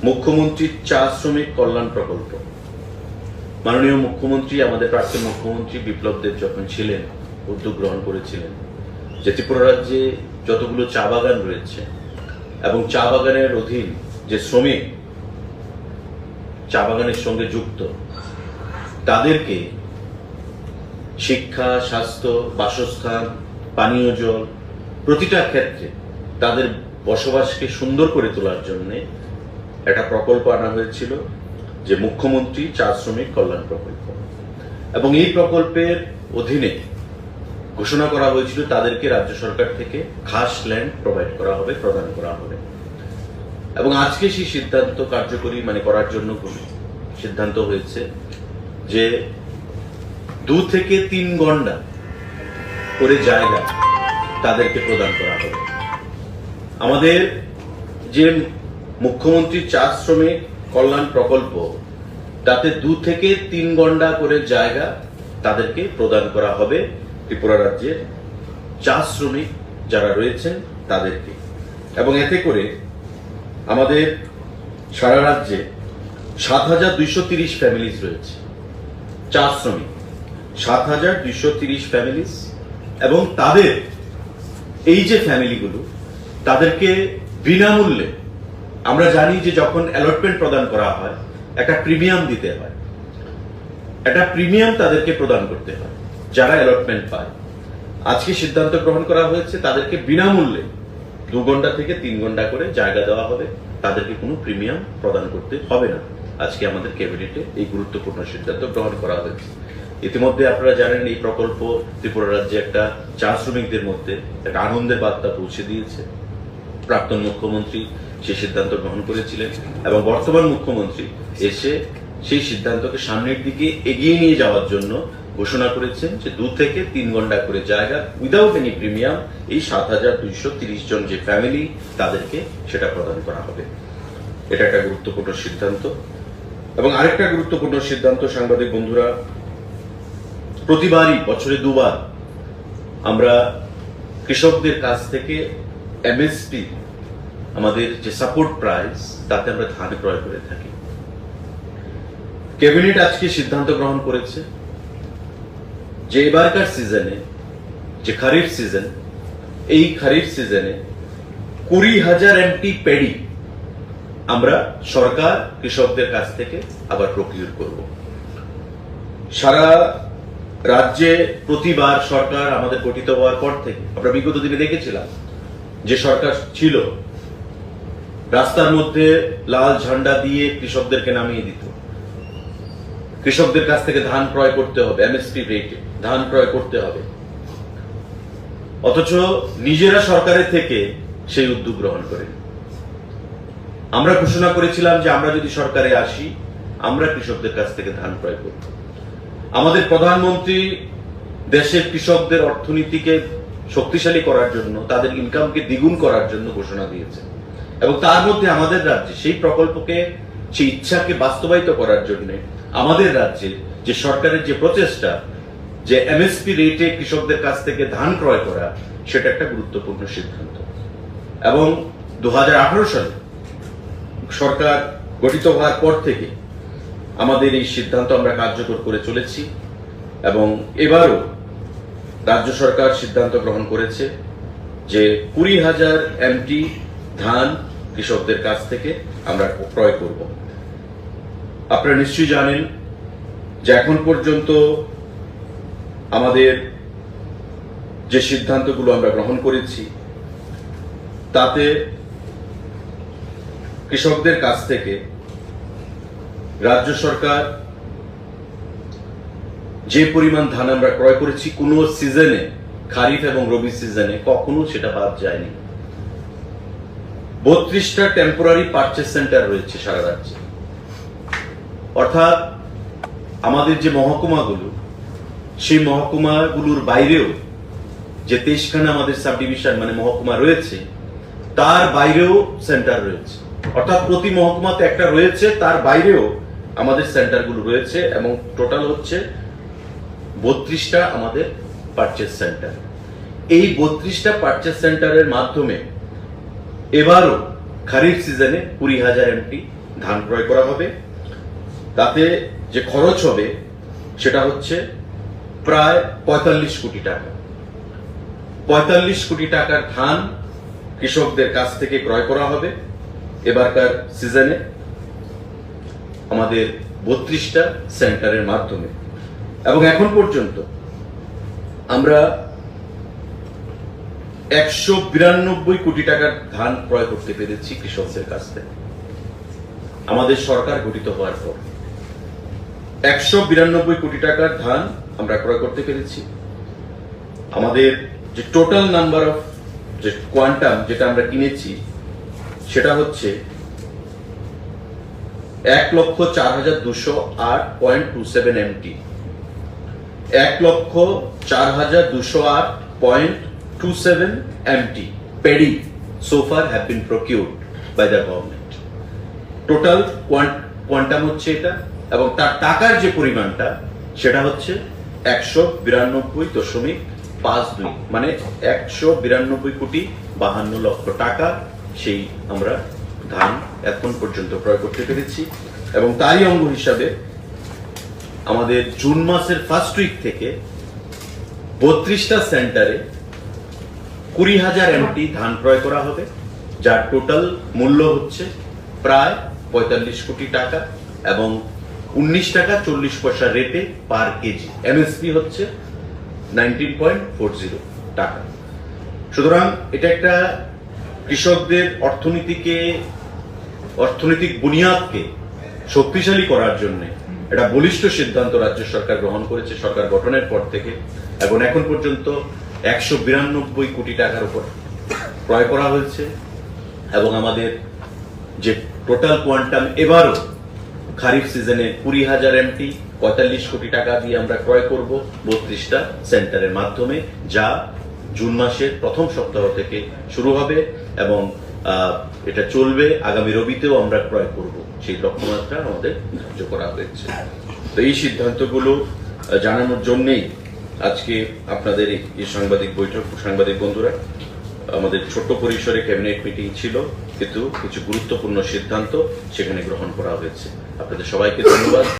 মুখ্যমন্ত্রীর চা শ্রমিক কল্যাণ প্রকল্প। মাননীয় মুখ্যমন্ত্রী, আমাদের প্রাক্তন মুখ্যমন্ত্রী বিপ্লব দেব যখন ছিলেন, উদ্যোগ গ্রহণ করেছিলেন যে ত্রিপুরা রাজ্যে যতগুলো চা বাগান রয়েছে এবং চা বাগানের অধীন যে শ্রমিক চা বাগানের সঙ্গে যুক্ত, তাদেরকে শিক্ষা, স্বাস্থ্য, বাসস্থান, পানীয় জল প্রতিটা ক্ষেত্রে তাদের বসবাসকে সুন্দর করে তোলার জন্য একটা প্রকল্প আনা হয়েছিল, যে মুখ্যমন্ত্রী চা শ্রমিক কল্যাণ প্রকল্প। এবং এই প্রকল্পের অধীনে ঘোষণা করা হয়েছিল তাদেরকে রাজ্য সরকার থেকে খাস ল্যান্ড প্রদান করা হবে। এবং আজকে সেই সিদ্ধান্ত কার্যকরী করার জন্য সিদ্ধান্ত হয়েছে যে 2 থেকে 3 গন্ডা করে জায়গা তাদেরকে প্রদান করা হবে। আমাদের যে মুখ্যমন্ত্রী চা শ্রমিক কল্যাণ প্রকল্প, তাতে 2 থেকে 3 গন্ডা করে জায়গা তাদেরকে প্রদান করা হবে ত্রিপুরা রাজ্যের চা শ্রমিক যারা রয়েছেন তাদেরকে। এবং এতে করে আমাদের সারা রাজ্যে 7,230 ফ্যামিলিজ রয়েছে, চা শ্রমিক 7,230 ফ্যামিলিজ। এবং তাদের এই যে ফ্যামিলিগুলো, তাদেরকে বিনামূল্যে, আমরা জানি যে যখন অ্যালটমেন্ট প্রদান করা হয় একটা প্রিমিয়াম দিতে হয়, একটা প্রিমিয়াম তাদেরকে প্রদান করতে হয় যারা অ্যালটমেন্ট পায়। আজকে সিদ্ধান্ত গ্রহণ করা হয়েছে তাদেরকে বিনামূল্যে 2 ঘন্টা থেকে 3 ঘন্টা করে জায়গা দেওয়া হবে, তাদেরকে কোনো প্রিমিয়াম প্রদান করতে হবে না। আজকে আমাদের ক্যাবিনেটে এই গুরুত্বপূর্ণ সিদ্ধান্ত গ্রহণ করা হয়েছে। ইতিমধ্যে আপনারা জানেন এই প্রকল্প ত্রিপুরা রাজ্যে একটা চা শ্রমিকদের মধ্যে একটা আনন্দের বার্তা পৌঁছে দিয়েছে। প্রাক্তন মুখ্যমন্ত্রী সেই সিদ্ধান্ত গ্রহণ করেছিলেন এবং বর্তমান মুখ্যমন্ত্রী এসে সেই সিদ্ধান্তকে সামনের দিকে এগিয়ে নিয়ে যাওয়ার জন্য ঘোষণা করেছেন যে 2 থেকে 3 ঘন্টা করে জায়গা উইদাউট এনি প্রিমিয়াম এই 7,230 জন যে ফ্যামিলি, তাদেরকে সেটা প্রদান করা হবে। এটা একটা গুরুত্বপূর্ণ সিদ্ধান্ত। এবং আরেকটা গুরুত্বপূর্ণ সিদ্ধান্ত, সাংবাদিক বন্ধুরা, প্রতিবারই বছরে 2 বার আমরা কৃষকদের কাছ থেকে এমএসপি, আমাদের যে সাপোর্ট প্রাইস, তাতে আমরা ধান ক্রয় করে থাকি। ক্যাবিনেট আজকে সিদ্ধান্ত গ্রহণ করেছে যে এবারকার সিজনে, যে খারিফ সিজন, এই খারিফ সিজনে 20,000 এমটি পেডি আমরা সরকার কৃষকদের কাছ থেকে আবার প্রকিউর করব। সারা রাজ্যে প্রতিবার সরকার আমাদের গঠিত হওয়ার পর থেকে আমরা বিগত দিনে দেখেছিলাম যে সরকার ছিল রাস্তার মধ্যে লাল ঝান্ডা দিয়ে কৃষকদেরকে নামিয়ে দিত। কৃষকদের কাছ থেকে ধান ক্রয় করতে হবে, এমএসপি রেটে ধান ক্রয় করতে হবে, অথচ নিজেরা সরকারের থেকে সেই উদ্যোগ গ্রহণ করেন। আমরা ঘোষণা করেছিলাম যে আমরা যদি সরকারে আসি, আমরা কৃষকদের কাছ থেকে ধান ক্রয় করব। আমাদের প্রধানমন্ত্রী দেশের কৃষকদের অর্থনীতিকে শক্তিশালী করার জন্য, তাদের ইনকামকে দ্বিগুণ করার জন্য ঘোষণা দিয়েছে। এবং তার মধ্যে আমাদের রাজ্যে সেই প্রকল্পকে, সেই ইচ্ছাকে বাস্তবায়িত করার জন্য আমাদের রাজ্যে যে সরকারের যে প্রচেষ্টা, যে এমএসপি রেটে কৃষকদের কাছ থেকে ধান ক্রয় করা, সেটা একটা গুরুত্বপূর্ণ সিদ্ধান্ত। এবং 2018 সালে সরকার গঠিত হওয়ার পর থেকে আমাদের এই সিদ্ধান্ত আমরা কার্যকর করে চলেছি। এবং এবারও রাজ্য সরকার সিদ্ধান্ত গ্রহণ করেছে যে 20,000 এমটি ধান কৃষকদের কাছ থেকে আমরা ক্রয় করব। আপনারা নিশ্চয়ই জানেন যে এখন পর্যন্ত আমাদের যে সিদ্ধান্তগুলো আমরা গ্রহণ করেছি, তাতে কৃষকদের কাছ থেকে রাজ্য সরকার যে পরিমাণ ধান আমরা ক্রয় করেছি, কোন সিজনে, খারিফ এবং রবি সিজনে কখনো সেটা বাদ যায়নি। 32টা টেম্পোরারি পারচেস সেন্টার রয়েছে সারা রাজ্যে। অর্থাৎ আমাদের যে মহকুমাগুলো, সেই মহকুমাগুলোর বাইরেও যে 23খানা আমাদের সাব ডিভিশন মহকুমা রয়েছে, তার বাইরেও সেন্টার রয়েছে। অর্থাৎ প্রতি মহকুমাতে একটা রয়েছে, তার বাইরেও আমাদের সেন্টারগুলো রয়েছে। এবং টোটাল হচ্ছে 32টা আমাদের পারচেস সেন্টার। এই 32টা পারচেস সেন্টারের মাধ্যমে এবারও খারিফ সিজনে 20,000 এমটি ধান ক্রয় করা হবে। তাতে যে খরচ হবে সেটা হচ্ছে প্রায় ৪৫ কোটি টাকা। ৪৫ কোটি টাকার ধান কৃষকদের কাছ থেকে ক্রয় করা হবে এবারকার সিজনে আমাদের ৩২টা সেন্টারের মাধ্যমে। এবং এখন পর্যন্ত আমরা ১৯২ কোটি টাকার ধান ক্রয় করতে পেরেছি কৃষকদের কাছ থেকে আমাদের সরকার গঠিত হওয়ার পর। ১৯২ কোটি টাকার ধান আমরা ক্রয় করতে পেরেছি। আমাদের যে টোটাল নাম্বার অফ যে কোয়ান্টাম যেটা আমরা কিনেছি সেটা হচ্ছে ১,০৪,২০৮.27 MT। ১,০৪,২০৮.27 MT paddy so far have been procured by the government. Total quantum হচ্ছে এটা, এবং তার টাকার যে পরিমাণটা সেটা হচ্ছে ১৯২.৫২, মানে ১৯২,৫২,৫২ টাকা সেই আমরা ধান এখন পর্যন্ত ক্রয় করতে পেরেছি। এবং তারই অঙ্গ হিসাবে আমাদের জুন মাসের ফার্স্ট উইক থেকে ৩২টা সেন্টারে ২০,০০০ MT ধান ক্রয় করা হবে, যার টোটাল মূল্য হচ্ছে প্রায় ৪৫ কোটি টাকা এবং ১৯ টাকা ৪০ পয়সা রেটে পার কেজি। এমএসপি হচ্ছে 19.40 টাকা। সুতরাং এটা একটা কৃষকদের অর্থনৈতিক বুনিয়াদকে শক্তিশালী করার জন্য একটা বলিষ্ঠ সিদ্ধান্ত রাজ্য সরকার গ্রহণ করেছে সরকার গঠনের পর থেকে। এবং এখন পর্যন্ত ১৯২ কোটি টাকার উপর ক্রয় করা হয়েছে এবং আমাদের যে টোটাল কোয়ান্টাম এবারও খারিফ সিজনে ২০,০০০ MT ৪৫ কোটি টাকা দিয়ে আমরা ক্রয় করব ৩২টা সেন্টারের মাধ্যমে, যা জুন মাসের প্রথম সপ্তাহ থেকে শুরু হবে এবং এটা চলবে। আগামী রবিতেও আমরা ক্রয় করব, সেই লক্ষ্যমাত্রা আমাদের ধার্য করা হয়েছে। তো এই সিদ্ধান্তগুলো জানানোর জন্যই আজকে আপনাদের এই সাংবাদিক বৈঠক। সাংবাদিক বন্ধুরা, আমাদের ছোট্ট পরিসরে ক্যাবিনেট মিটিং ছিল, কিন্তু কিছু গুরুত্বপূর্ণ সিদ্ধান্ত সেখানে গ্রহণ করা হয়েছে। আপনাদের সবাইকে ধন্যবাদ।